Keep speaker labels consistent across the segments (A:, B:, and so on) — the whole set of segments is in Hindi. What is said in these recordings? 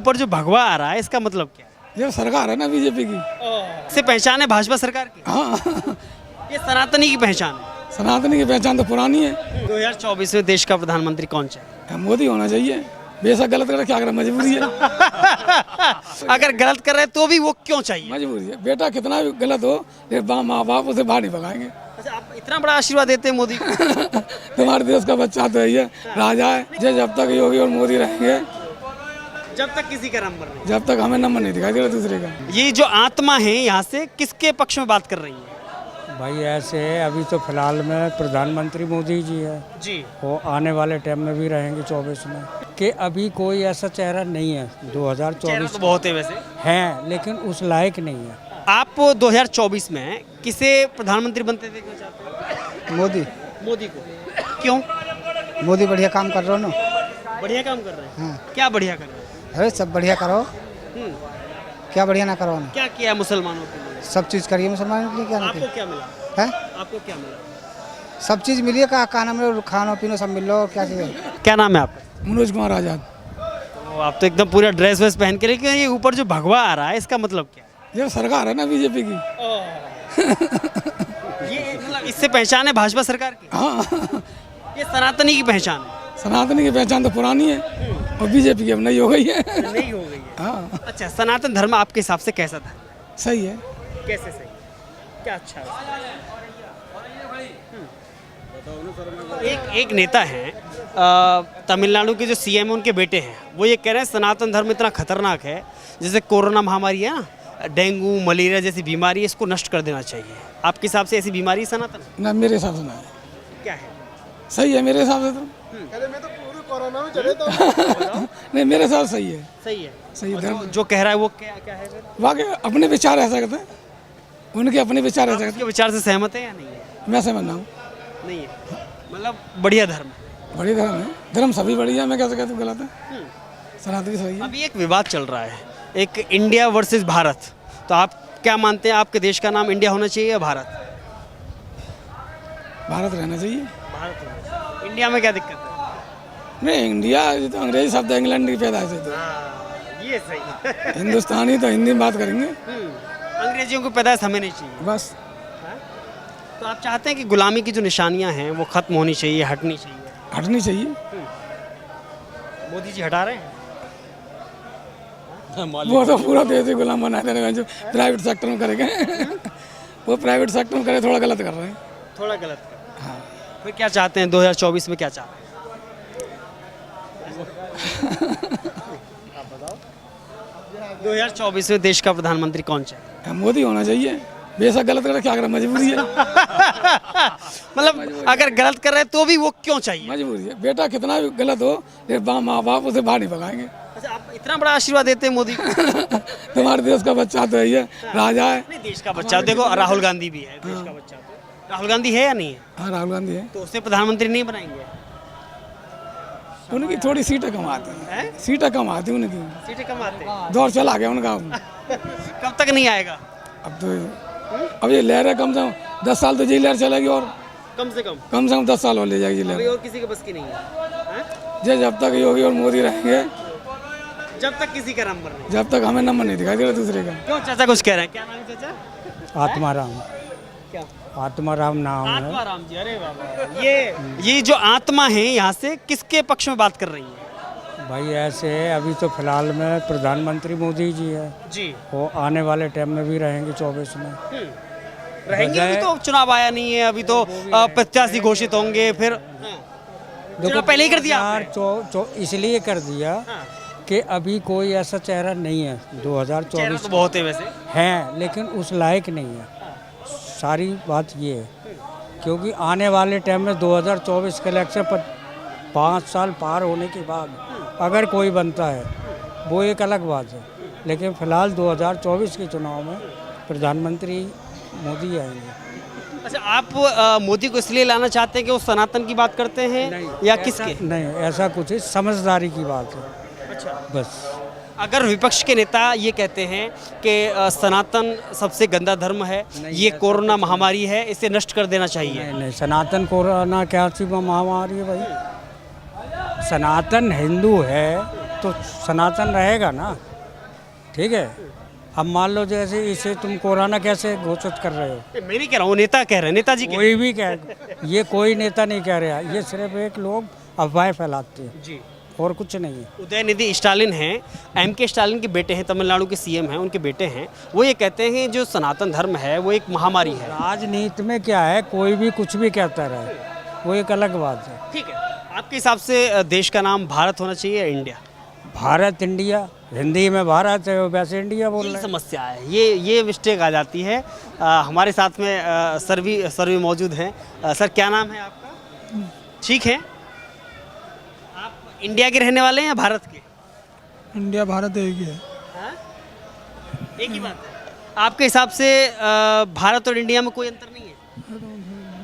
A: ऊपर जो भगवा आ रहा है इसका मतलब क्या है?
B: ये सरकार है ना बीजेपी की।
A: इससे पहचान है भाजपा सरकार की?
B: हाँ
A: ये सनातनी की पहचान है।
B: सनातनी की पहचान तो पुरानी है।
A: 2024 में देश का प्रधानमंत्री कौन चाहिए?
B: मोदी होना चाहिए। बेशक गलत करे, क्या करे, मजबूरी है।
A: अगर गलत कर रहे हैं तो भी वो क्यों चाहिए?
B: मजबूरी है। बेटा कितना भी गलत हो, लेकिन माँ बाप उसे बाहर नहीं भगाएंगे।
A: अच्छा, आप इतना बड़ा आशीर्वाद देते हैं मोदी को?
B: तुम्हारे देश का बच्चा तो है, राजा है। जब तक योगी और मोदी रहेंगे,
A: जब तक किसी का नंबर नहीं,
B: जब तक हमें नंबर नहीं दिखाई दे रहा दूसरे का।
A: ये जो आत्मा है यहाँ से किसके पक्ष में बात कर रही है?
C: भाई ऐसे है, अभी तो फिलहाल में प्रधानमंत्री मोदी जी है
A: जी।
C: वो आने वाले टाइम में भी रहेंगे 24 में। कि अभी कोई ऐसा चेहरा नहीं है 2024
A: तो बहुत है वैसे,
C: है, लेकिन उस लायक नहीं है।
A: आप 2024 में किसे प्रधानमंत्री बनते देखना चाहते हैं?
D: मोदी
A: मोदी को। क्यों?
D: मोदी बढ़िया काम कर रहे हो ना।
A: बढ़िया काम कर रहे हैं।
D: हाँ।
A: क्या बढ़िया कर रहे हैं?
D: अरे सब बढ़िया करो, क्या बढ़िया ना करो ना।
A: क्या किया है मुसलमानों के लिए?
D: सब चीज़ करिए मुसलमानों के लिए, क्या ना
A: आपको
D: करिए।
A: क्या मिला?
D: है
A: आपको क्या मिला?
D: सब चीज़ मिलिए, का खाना मिलो, खाना पीना सब मिल लो, क्या चाहिए।
A: क्या नाम है आपका?
B: मनोज कुमार आजाद।
A: तो आप तो एकदम पूरा ड्रेस वेस पहन के, लेकिन ये ऊपर जो भगवा आ रहा है इसका मतलब क्या है?
B: ये सरकार है ना बीजेपी की।
A: ये मतलब इससे पहचान है भाजपा सरकार की?
B: हाँ
A: ये सनातनी की पहचान है।
B: सनातनी की पहचान तो पुरानी है, और बीजेपी की अब नहीं हो गई है।
A: नहीं हो गई है।
B: हाँ
A: अच्छा, सनातन धर्म आपके हिसाब से कैसा था?
B: सही है।
A: कैसे सही? क्या अच्छा है? एक नेता हैं तमिलनाडु के जो सीएम उनके बेटे हैं, वो ये कह रहे हैं सनातन धर्म इतना खतरनाक है, जैसे कोरोना महामारी है ना, डेंगू मलेरिया जैसी बीमारी है, इसको नष्ट कर देना चाहिए। आपके हिसाब से ऐसी बीमारी है सनातन?
B: ना मेरे हिसाब से ना है,
A: क्या है?
B: सही है मेरे हिसाब से तो। नहीं मेरे हिसाब से सही है।
A: सही है।
B: सही
A: और
B: धर्म
A: जो कह रहा है वो क्या है फिर?
B: वाकई अपने विचार ऐसा करते हैं, उनके अपने विचार ऐसा करते
A: आपके विचार से सहमत है या नहीं है?
B: हैं। मैं समझना हूँ
A: नहीं है, मतलब बढ़िया धर्म है।
B: बड़ी धर्म है। धर्म सभी बढ़िया है, मैं कैसे कहता हूँ गलत है। सनातनी सही है।
A: अभी एक विवाद चल रहा है, एक इंडिया वर्सेस भारत, तो आप क्या मानते हैं, आपके देश का नाम इंडिया होना चाहिए या भारत?
B: भारत रहना चाहिए।
A: भारत। इंडिया में क्या दिक्कत है?
B: नहीं इंडिया ये तो अंग्रेजी शब्द है, इंग्लैंड की पैदाइश है। तो
A: ये सही है।
B: हिंदुस्तानी तो हिंदी में बात करेंगे
A: अंग्रेजियों को पैदाइश हमें नहीं चाहिए।
B: बस।
A: तो आप चाहते हैं कि गुलामी की जो निशानियां हैं वो खत्म होनी चाहिए, हटनी चाहिए?
B: हटनी चाहिए।
A: मोदी जी हटा रहे हैं?
B: वो तो पूरा देश ही गुलाम बना देने का, जो प्राइवेट सेक्टर में करेंगे। वो प्राइवेट सेक्टर में करे, थोड़ा गलत कर रहे हैं।
A: थोड़ा गलत कर। हाँ। फिर क्या चाहते हैं 2024 में, क्या चाहते हैं? 2024 में देश का प्रधानमंत्री कौन चाहिए?
B: मोदी होना चाहिए। बेशक गलत करे, क्या करे, मजबूरी है।
A: मतलब अगर गलत कर रहे हैं तो भी वो क्यों चाहिए?
B: मजबूरी है। बेटा कितना भी गलत हो, लेकिन माँ बाप उसे बाहर नहीं भगाएंगे।
A: अच्छा, आप इतना बड़ा आशीर्वाद देते हैं मोदी को?
B: तुम्हारे देश का बच्चा तो है, राजा है।
A: नहीं, देश का बच्चा देखो, राहुल गांधी भी है देश का बच्चा। तो राहुल गांधी है या नहीं है?
B: हाँ राहुल गांधी है।
A: तो उसे प्रधानमंत्री नहीं बनाएंगे?
B: उनकी थोड़ी सीटें कम आती हैं। सीटें कम आती हैं उनकी।
A: सीटें कम आते हैं।
B: दौर चला गया उनका।
A: कब तक नहीं आएगा?
B: अब तो अब ये लहर है, कम से कम 10 साल तो जी लहर चलेगी, और
A: कम से कम
B: 10 साल और ले जाएगी
A: अभी
B: लहर।
A: और किसी के बस की नहीं है।
B: जब तक योगी और मोदी रहेंगे,
A: जब तक किसी का नंबर नहीं।
B: जब तक हमें नंबर नहीं दिखाई दे रहा दूसरे का।
A: क्यों चाचा कुछ कह रहे हैं? क्या नाम है चाचा?
C: आत्माराम,
A: क्या?
C: आत्माराम नाम है।
A: आत्माराम जी। अरे बाबा, ये जो आत्मा है यहाँ से किसके पक्ष में बात कर रही है?
C: भाई ऐसे है, अभी तो फिलहाल में प्रधानमंत्री मोदी जी है
A: जी।
C: वो आने वाले टाइम में भी रहेंगे 24 में।
A: रहेंगे। अभी तो चुनाव आया नहीं है, अभी तो प्रत्याशी घोषित होंगे, फिर चुनाव पहले ही कर दिया आपने।
C: इसलिए कर दिया कि अभी कोई ऐसा चेहरा नहीं है 2024
A: तो बहुत है वैसे,
C: है, लेकिन उस लायक नहीं है। सारी बात ये है, क्योंकि आने वाले टाइम में 2024 के इलेक्शन पर 5 साल पार होने के बाद अगर कोई बनता है वो एक अलग बात है, लेकिन फ़िलहाल 2024 के चुनाव में प्रधानमंत्री मोदी आएंगे।
A: अच्छा, आप मोदी को इसलिए लाना चाहते हैं कि वो सनातन की बात करते हैं या किसके?
C: नहीं, ऐसा कुछ है, समझदारी की बात है।
A: अच्छा,
C: बस।
A: अगर विपक्ष के नेता ये कहते हैं कि सनातन सबसे गंदा धर्म है, ये कोरोना महामारी है, इसे नष्ट कर देना चाहिए।
C: नहीं, सनातन कोरोना क्या सी महामारी है भाई? सनातन हिंदू है, तो सनातन रहेगा ना, ठीक है। अब मान लो जैसे इसे तुम कोरोना कैसे घोषित कर रहे हो,
A: मैं नहीं कह रहा हूँ, नेता कह रहे हैं, नेताजी कह
C: कोई भी कह, ये कोई नेता नहीं कह रहा, ये सिर्फ एक लोग अफवाहें फैलाते हैं
A: जी।
C: और कुछ नहीं है।
A: उदयनिधि स्टालिन हैं, एमके स्टालिन के बेटे हैं, तमिलनाडु के सीएम हैं, उनके बेटे हैं। वो ये कहते हैं जो सनातन धर्म है वो एक महामारी है।
C: राजनीति में क्या है, कोई भी कुछ भी कहता रहे, वो एक अलग बात है।
A: ठीक है, आपके हिसाब से देश का नाम भारत होना चाहिए या इंडिया?
C: भारत, इंडिया, हिंदी में भारत है, वैसे इंडिया बोल
A: यही
C: रहे हैं।
A: समस्या है, ये मिस्टेक आ जाती है। हमारे साथ में सर भी मौजूद हैं। सर क्या नाम है आपका? ठीक है, आप इंडिया के रहने वाले हैं या भारत के?
B: इंडिया भारत एक ही है।
A: हाँ? एक ही बात है। आपके हिसाब से भारत और इंडिया में कोई अंतर नहीं है?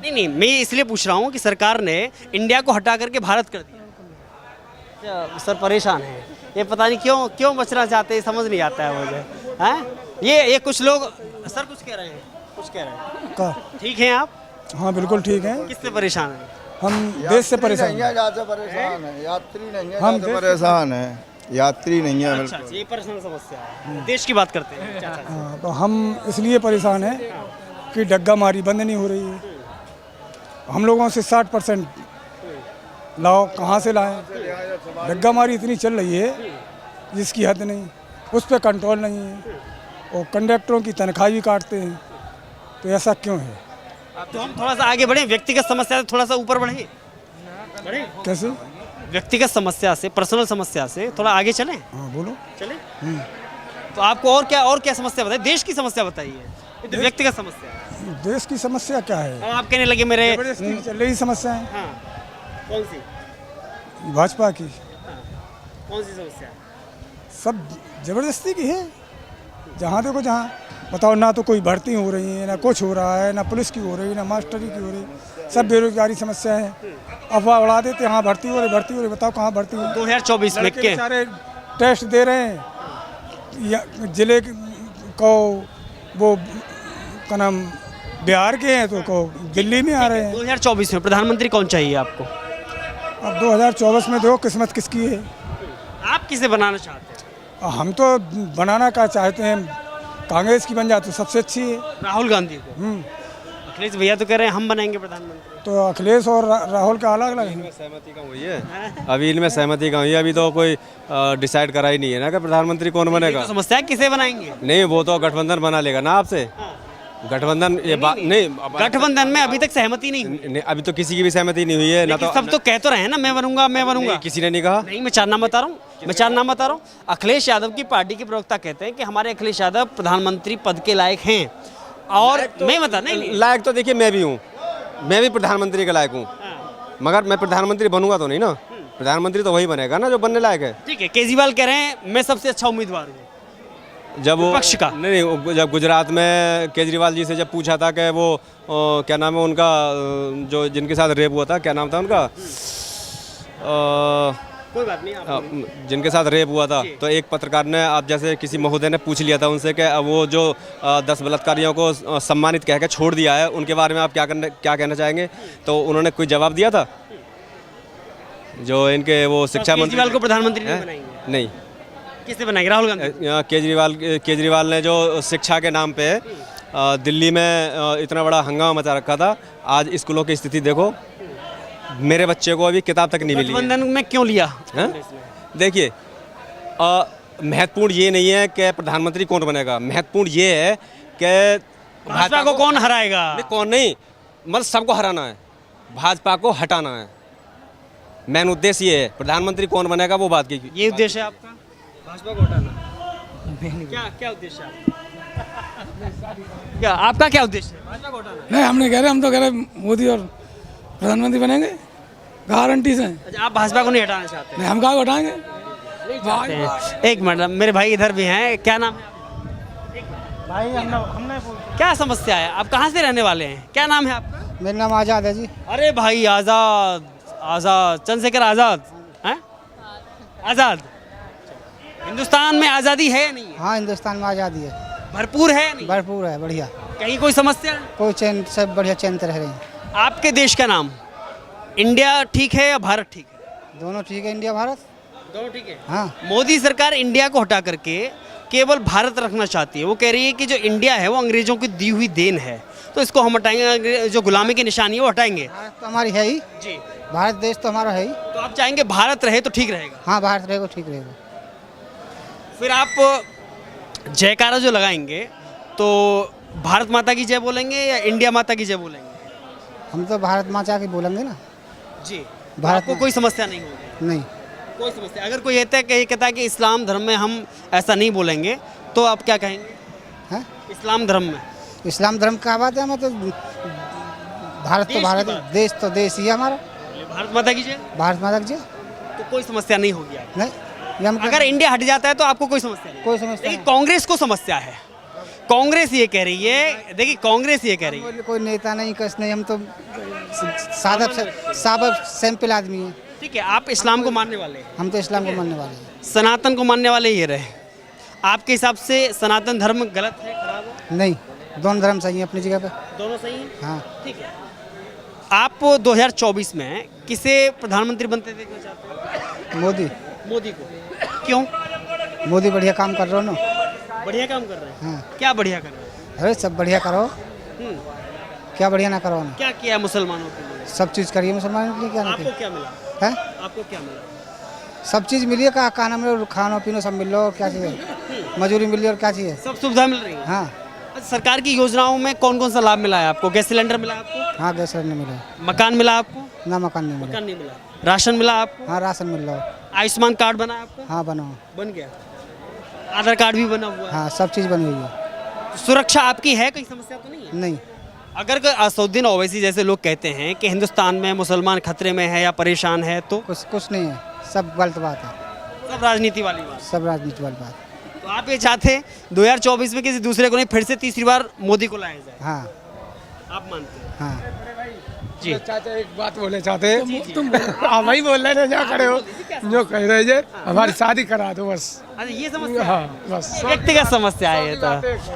A: नहीं, मैं इसलिए पूछ रहा हूँ कि सरकार ने इंडिया को हटा करके भारत कर दिया। सर परेशान है, ये पता नहीं क्यों बचना चाहते हैं, समझ नहीं आता है मुझे। हैं ये कुछ लोग, सर कुछ कह रहे हैं,
B: का
A: ठीक हैं आप?
B: हाँ बिल्कुल ठीक है।
A: किससे परेशान हैं?
B: हम देश से परेशान हैं।
E: ज़्यादा परेशान है, यात्री नहीं है,
B: हम
E: ज़्यादा परेशान है, यात्री नहीं है
A: अच्छा,
E: बिल्कुल।
A: ये पर्सनल समस्या है, देश की बात करते हैं। अच्छा,
B: हाँ, तो हम इसलिए परेशान हैं कि डग्गा मारी बंद नहीं हो रही है। हम लोगों से 60% लाओ कहाँ से लाएं? डग्गा मारी इतनी चल रही है जिसकी हद नहीं, उस पर कंट्रोल नहीं है, और कंडक्टरों की तनख्वाह भी काटते हैं। तो ऐसा क्यों है?
A: तो हम थोड़ा सा आगे बढ़े, व्यक्तिगत समस्या से थोड़ा सा ऊपर बढ़े,
B: कैसे?
A: व्यक्तिगत समस्या से, पर्सनल समस्या से थोड़ा आगे चलें।
B: हाँ बोलो।
A: चले तो आपको और क्या समस्या बताइए? देश की समस्या बताइए, ये तो व्यक्तिगत समस्या है।
B: देश की समस्या क्या है?
A: अब आप कहने लगे मेरे,
B: जबरदस्ती चल रही समस्या है
A: हाँ, कौन सी
B: भाजपा की,
A: कौन सी समस्या?
B: सब जबरदस्ती की है। जहाँ देखो जहाँ बताओ, ना तो कोई भर्ती हो रही है, ना कुछ हो रहा है, ना पुलिस की हो रही है, ना मास्टरी की हो रही है, सब बेरोजगारी समस्या है। अफवाह उड़ा देते, हाँ भर्ती हो रही, बताओ कहाँ भर्ती हो?
A: 2024 में
B: लड़के
A: के
B: बेचारे टेस्ट दे रहे हैं, जिले को वो का नाम बिहार के हैं तो को दिल्ली में आ रहे हैं।
A: 2024 में प्रधानमंत्री कौन चाहिए आपको?
B: अब 2024 में देखो किस्मत किसकी है।
A: आप किसे बनाना चाहते हैं?
B: हम तो बनाना का चाहते हैं, कांग्रेस की बन जाए तो सबसे अच्छी है।
A: राहुल गांधी को? अखिलेश भैया तो कह रहे हैं हम बनाएंगे प्रधानमंत्री।
B: तो अखिलेश और राहुल का अलग अलग है।
F: सहमति का हुई है, अभी इनमें सहमति का हुई है, अभी तो कोई डिसाइड करा ही नहीं है ना कि प्रधानमंत्री कौन बनेगा।
A: तो समस्या है किसे बनाएंगे?
F: नहीं, वो तो गठबंधन बना लेगा ना आपसे। गठबंधन ये बात नहीं,
A: गठबंधन में अभी तक सहमति नहीं हुई।
F: अभी तो किसी की भी सहमति नहीं हुई है ना।
A: लेकिन सब तो कह तो रहे हैं ना मैं बनूंगा।
F: नहीं, किसी ने नहीं कहा।
A: नहीं, मैं चार नाम बता रहा हूँ। अखिलेश यादव की पार्टी के प्रवक्ता कहते हैं कि हमारे अखिलेश यादव प्रधानमंत्री पद के लायक हैं। और मैं बता नहीं
F: लायक तो देखिए मैं भी हूँ, मैं भी प्रधानमंत्री के लायक हूँ, मगर मैं प्रधानमंत्री बनूंगा तो नहीं ना। प्रधानमंत्री तो वही बनेगा ना जो बनने लायक है।
A: ठीक है, केजरीवाल कह रहे हैं मैं सबसे अच्छा उम्मीदवार हूँ
F: जब वो
A: विपक्ष का।
F: नहीं, जब गुजरात में केजरीवाल जी से जब पूछा था कि वो क्या नाम है उनका, जो जिनके साथ रेप हुआ था, क्या नाम था उनका,
A: कोई बात नहीं आप
F: जिनके साथ रेप हुआ था, तो एक पत्रकार ने, आप जैसे किसी महोदय ने पूछ लिया था उनसे कि वो जो 10 बलात्कारियों को सम्मानित कह के छोड़ दिया है, उनके बारे में आप क्या कहना चाहेंगे? तो उन्होंने कोई जवाब दिया था? जो इनके वो शिक्षा मंत्री,
A: केजरीवाल को प्रधानमंत्री नहीं बनाएंगे?
F: नहीं।
A: किससे बनाएंगे? राहुल गांधी।
F: केजरीवाल ने जो शिक्षा के नाम पे दिल्ली में इतना बड़ा हंगामा मचा रखा था, आज स्कूलों की स्थिति देखो। मेरे बच्चे को अभी किताब तक नहीं मिली है।
A: गठबंधन में क्यों लिया?
F: देखिए, महत्वपूर्ण ये नहीं है कि प्रधानमंत्री कौन बनेगा, महत्वपूर्ण ये है कि
A: भाजपा को कौन हराएगा।
F: कौन नहीं, मतलब सबको हराना है, भाजपा को हटाना है। मेन उद्देश्य ये है, प्रधानमंत्री कौन बनेगा वो बात की।
A: ये उद्देश्य है आपका, भाजपा को हटाना? क्या उद्देश्य है? क्या आपका क्या उद्देश्य है? भाजपा को हटाना?
B: नहीं, हम नहीं कह रहे, हम तो कह रहे मोदी और प्रधानमंत्री बनेंगे, गारंटी से।
A: अच्छा, आप भाजपा को नहीं हटाना चाहते?
B: नहीं, हम कहाँ हटाएंगे?
A: एक मिनट, मेरे भाई इधर भी हैं। क्या नाम है
D: भाई हमने
A: क्या समस्या है? आप कहाँ से रहने वाले हैं? क्या नाम है आपका?
D: मेरा नाम आज़ाद है जी।
A: अरे भाई आज़ाद, चंद्रशेखर आज़ाद हैं? आज़ाद, हिंदुस्तान में आज़ादी है या नहीं है?
D: हाँ, हिंदुस्तान में आज़ादी है,
A: भरपूर है या नहीं?
D: भरपूर है, बढ़िया,
A: कहीं कोई समस्या?
D: कोई चैन, सब बढ़िया चैन से रह रहे हैं।
A: आपके देश का नाम इंडिया ठीक है या भारत ठीक है?
D: दोनों ठीक है, इंडिया भारत।
A: दोनों ठीक है।
D: हाँ
A: मोदी सरकार इंडिया को हटा करके केवल भारत रखना चाहती है। वो कह रही है कि जो इंडिया है वो अंग्रेजों की दी हुई देन है, तो इसको हम हटाएंगे, जो गुलामी की निशानी है वो हटाएंगे।
D: भारत तो हमारी है ही,
A: जी,
D: भारत देश तो हमारा है ही।
A: तो आप चाहेंगे भारत रहे तो ठीक रहेगा।
D: हाँ भारत रहेगा ठीक रहेगा।
A: फिर आप जयकारा जो लगाएंगे तो भारत माता की जय बोलेंगे या इंडिया माता की जय बोलेंगे?
D: हम तो भारत माता की बोलेंगे ना।
A: जी,
D: भारत
A: आपको कोई समस्या नहीं होगी?
D: नहीं,
A: कोई समस्या। अगर कोई कहता है कि इस्लाम धर्म में हम ऐसा नहीं बोलेंगे तो आप क्या कहेंगे?
D: है
A: इस्लाम धर्म में
D: इस्लाम धर्म का बात है। हमें तो भारत तो
A: देश
D: भारत
A: की
D: है,
A: बात।
D: देश तो देश ही है हमारा।
A: भारत माता की जय,
D: भारत माता की जय।
A: तो कोई समस्या नहीं होगी आपको।
D: नहीं, ये हम
A: अगर इंडिया हट जाता है तो आपको कोई समस्या नहीं।
D: कोई समस्या
A: लेकिन कांग्रेस को समस्या है। कांग्रेस ये कह रही है, देखिए कांग्रेस ये कह रही है,
D: नहीं, कोई नेता नहीं कस नहीं, हम तो सादा सिंपल आदमी है।
A: ठीक है, आप इस्लाम को मानने वाले हैं,
D: हम तो इस्लाम को मानने वाले हैं।
A: सनातन को मानने वाले ये रहे। आपके हिसाब से सनातन धर्म गलत है, खराब है?
D: नहीं, दोनों धर्म सही है अपनी जगह पे।
A: दोनों सही हैं।
D: हाँ
A: ठीक है। आप 2024 में किसे प्रधानमंत्री बनते देखना चाहते
D: मोदी
A: हैं? मोदी को। क्यों?
D: मोदी बढ़िया काम कर रहे हो ना।
A: बढ़िया काम कर रहे हैं।
D: हाँ
A: क्या बढ़िया कर रहे हैं?
D: अरे सब बढ़िया करो, क्या बढ़िया ना करो ना।
A: क्या किया है मुसलमानों के लिए?
D: सब चीज़ करिए मुसलमानों के लिए, क्या ना
A: आपको
D: किया
A: क्या मिला?
D: है।
A: आपको क्या मिला?
D: सब चीज़ मिली है, कहा खाना मिलो, खाना पीना सब मिल लो, और क्या चाहिए, मजदूरी मिली और क्या चाहिए।
A: सब सुविधा मिल रही है।
D: हाँ
A: अच्छा, सरकार की योजनाओं में कौन कौन सा लाभ मिला है आपको? गैस सिलेंडर मिला आपको?
D: हाँ गैस सिलेंडर मिला,
A: मकान मिला आपको?
D: ना मकान नहीं मिला।
A: मकान नहीं मिला। राशन मिला आपको?
D: हाँ राशन मिल रहा हो।
A: आयुष्मान कार्ड बना है आपको?
D: हाँ बनाओ।
A: बन गया। आधार कार्ड भी बना हुआ है।
D: हाँ सब चीज़ बनी हुई है।
A: सुरक्षा आपकी है, कोई समस्या तो नहीं है?
D: नहीं,
A: अगर असदुद्दीन ओवैसी जैसे लोग कहते हैं कि हिंदुस्तान में मुसलमान खतरे में है या परेशान है, तो
D: कुछ नहीं है, सब गलत बात है,
A: सब राजनीति वाली बात।
D: सब राजनीति वाली बात।
A: तो आप ये चाहते हैं 2024 में किसी दूसरे को नहीं, फिर से तीसरी बार मोदी को लाया जाए?
D: हाँ
A: आप मानते हैं?
D: हाँ
A: जी।
B: चाचा एक बात बोले चाहते हैं, तुम आप वही बोल रहे ना, खड़े हो जो कह रहे हैं हमारी शादी करा दो बस।
A: अच्छा, ये समस्या है?
B: हाँ बस,
A: व्यक्तिगत समस्या है ये तो।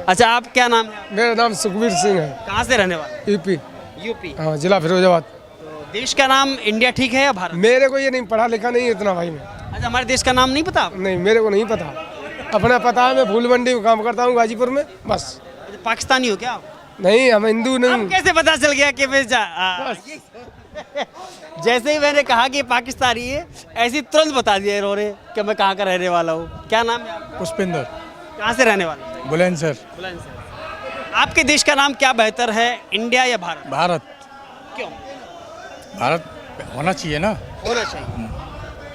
A: अच्छा, आप क्या नाम है?
B: मेरा नाम सुखबीर सिंह है,
A: कहाँ से रहने वाले?
B: UP,
A: UP.
B: हाँ जिला फिरोजाबाद।
A: तो देश का नाम इंडिया ठीक है या भारत?
B: मेरे को ये नहीं, पढ़ा लिखा नहीं इतना भाई मैं।
A: अच्छा, हमारे देश का नाम नहीं पता आपको?
B: नहीं मेरे को नहीं पता, अपना पता है, मैं फूल मंडी में काम करता हूँ गाजीपुर में बस।
A: अच्छा, पाकिस्तानी हो क्या आप?
B: नहीं हम हिंदू
A: अब
B: नहीं।
A: कैसे पता चल गया कि मैं जैसे ही मैंने कहा कि पाकिस्तानी है, ऐसे ही तुरंत बता दिया इन्होंने कि मैं कहाँ का रहने वाला हूँ। क्या नाम है आपका?
B: पुष्पिंदर,
A: कहाँ से रहने वाले हैं?
B: बुलंदशहर।
A: बुलंदशहर। आपके देश का नाम क्या बेहतर है, इंडिया या भारत?
B: भारत,
A: क्यों?
B: भारत होना चाहिए ना।
A: होना चाहिए।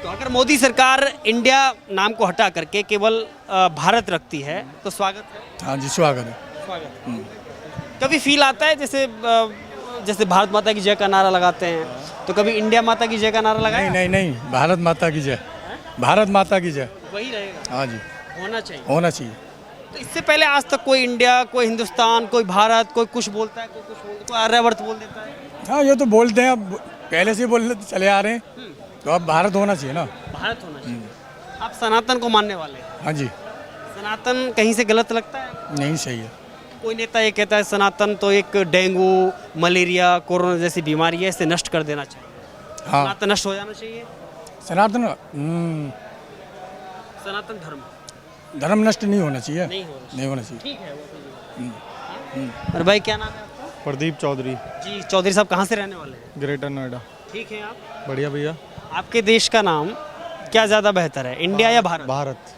A: तो अगर मोदी सरकार इंडिया नाम को हटा करके केवल भारत रखती है तो स्वागत है?
B: हाँ जी स्वागत है।
A: स्वागत। कभी फील आता है जैसे भारत माता की जय का नारा लगाते हैं, तो कभी इंडिया माता की जय का नारा लगाया?
B: नहीं नहीं नहीं, भारत माता की जय, भारत माता की जय।
A: वही रहेगा।
B: हाँ जी
A: होना चाहिए।
B: होना चाहिए।
A: तो इससे पहले आज तक कोई इंडिया, कोई हिंदुस्तान, कोई भारत, कोई कुछ बोलता है, कोई कुछ बोलता है, कोई आर्यवर्त बोल देता है?
B: हाँ ये तो बोलते हैं, अब पहले से बोल चले आ रहे हैं, तो अब भारत होना चाहिए ना।
A: भारत होना चाहिए। आप सनातन को मानने वाले हैं?
B: हाँ जी।
A: सनातन कहीं से गलत लगता है?
B: नहीं सही है।
A: कोई नेता ये कहता है सनातन तो एक डेंगू, मलेरिया, कोरोना जैसी बीमारी है, इसे नष्ट कर देना चाहिए।
B: हाँ
A: सनातन नष्ट हो जाना चाहिए।
B: सनातन
A: सनातन धर्म
B: धर्म नष्ट नहीं होना चाहिए,
A: नहीं होना
B: चाहिए।
A: ठीक है वो। और भाई क्या नाम है आपका?
G: प्रदीप चौधरी,
A: जी चौधरी साहब, कहाँ से रहने वाले हैं?
G: ग्रेटर नोएडा।
A: ठीक है आप?
G: बढ़िया भैया।
A: आपके देश का नाम क्या ज़्यादा बेहतर है, इंडिया या भारत?
G: भारत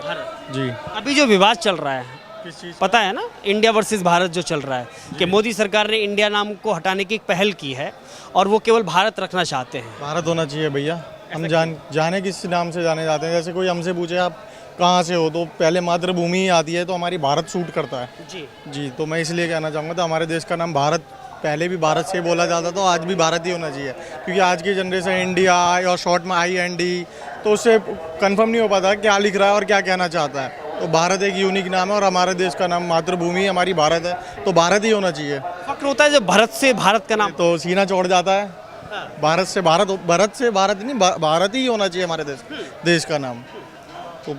A: भारत।
G: जी।
A: अभी जो विवाद चल रहा है,
G: किस चीज़?
A: पता है ना, इंडिया वर्सेस भारत जो चल रहा है, कि मोदी सरकार ने इंडिया नाम को हटाने की एक पहल की है और वो केवल भारत रखना चाहते हैं।
G: भारत होना चाहिए भैया। हम जाने किस नाम से जाने जाते हैं, जैसे कोई हमसे पूछे आप कहाँ से हो, तो पहले मातृभूमि ही आती है, तो हमारी भारत सूट करता है।
A: जी
G: जी, तो मैं इसलिए कहना चाहूँगा, तो हमारे देश का नाम भारत, पहले भी भारत से बोला जाता, तो आज भी भारत ही होना चाहिए, क्योंकि आज की जनरेशन इंडिया और शॉर्ट में IND, तो उससे कंफर्म नहीं हो पाता क्या लिख रहा है और क्या कहना चाहता है। तो भारत एक यूनिक नाम है और हमारे देश का नाम, मातृभूमि हमारी भारत है, तो भारत ही होना चाहिए।
A: फक्र होता है जब भारत से भारत का नाम।
G: तो सीना चौड़ जाता है। भारत से भारत नहीं, भारत ही होना चाहिए हमारे देश का नाम। तो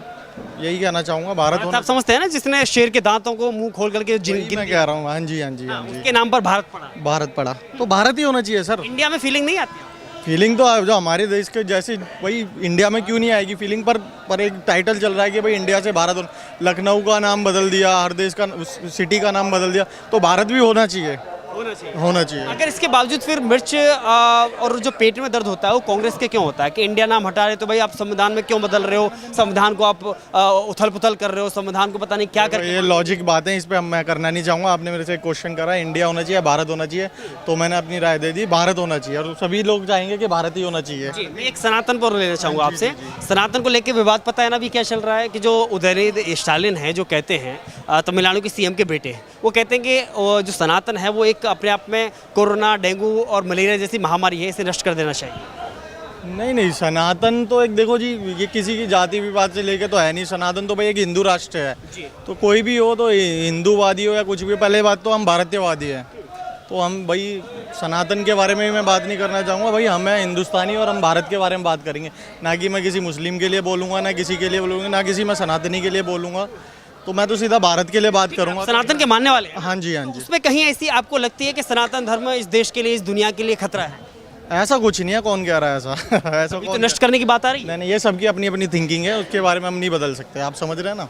G: यही कहना चाहूँगा, भारत होना।
A: आप समझते हैं ना, जिसने शेर के दांतों को मुंह खोल करके
G: वही मैं कह रहा हूँ। हाँ जी हाँ जी हाँ जी,
A: उसके नाम पर भारत पड़ा।
G: भारत पड़ा, तो भारत ही होना चाहिए सर।
A: इंडिया में फीलिंग नहीं आती?
G: फीलिंग तो जो हमारे देश के जैसे वही इंडिया में क्यों नहीं आएगी फीलिंग, पर एक टाइटल चल रहा है कि भाई इंडिया से भारत लखनऊ का नाम बदल दिया, हर देश का सिटी का नाम बदल दिया, तो भारत भी होना चाहिए, होना चाहिए।
A: अगर इसके बावजूद फिर मिर्च और जो पेट में दर्द होता है वो कांग्रेस के क्यों होता है कि इंडिया नाम हटा रहे तो भाई आप संविधान में क्यों बदल रहे हो, संविधान को आप उथल पुथल कर रहे हो, संविधान को पता नहीं क्या कर
G: ये लॉजिक बातें, इस पे मैं करना नहीं चाहूँगा। आपने मेरे से क्वेश्चन करा इंडिया होना चाहिए भारत होना चाहिए, तो मैंने अपनी राय दे दी भारत होना चाहिए, और सभी लोग चाहेंगे कि भारत ही होना चाहिए।
A: जी। मैं एक सनातन पर लेना चाहूँगा आपसे, सनातन को लेकर विवाद पता है ना अभी क्या चल रहा है कि जो उदयनिधि स्टालिन है जो कहते हैं तमिलनाडु के सीएम के बेटे हैं, वो कहते हैं कि जो सनातन है वो एक अपने आप में कोरोना, डेंगू और मलेरिया जैसी महामारी है, इसे नष्ट कर देना चाहिए।
G: नहीं, सनातन तो एक देखो जी, ये किसी की जाति विवाद से लेके तो है नहीं। सनातन तो भाई एक हिंदू राष्ट्र है, तो कोई भी हो, तो हिंदूवादी हो या कुछ भी हो, पहले बात तो हम भारतीयवादी हैं, तो हम भाई सनातन के बारे में मैं बात नहीं करना चाहूँगा। भाई हम हैं हिंदुस्तानी और हम भारत के बारे में बात करेंगे, ना कि मैं किसी मुस्लिम के लिए बोलूँगा, ना किसी के लिए बोलूँगा, ना किसी मैं सनातनी के लिए बोलूँगा, तो मैं तो सीधा भारत के लिए बात करूँगा।
A: सनातन के मानने वाले हैं।
G: हाँ जी, हाँ जी।
A: उसमें कहीं ऐसी आपको लगती है कि सनातन धर्म इस देश के लिए, इस दुनिया के लिए खतरा है?
G: ऐसा कुछ नहीं है, कौन कह रहा है ऐसा ऐसा
A: तो नष्ट करने की बात आ रही है।
G: नहीं, ये सबकी अपनी अपनी थिंकिंग है, उसके बारे में हम नहीं बदल सकते, आप समझ रहे हैं ना।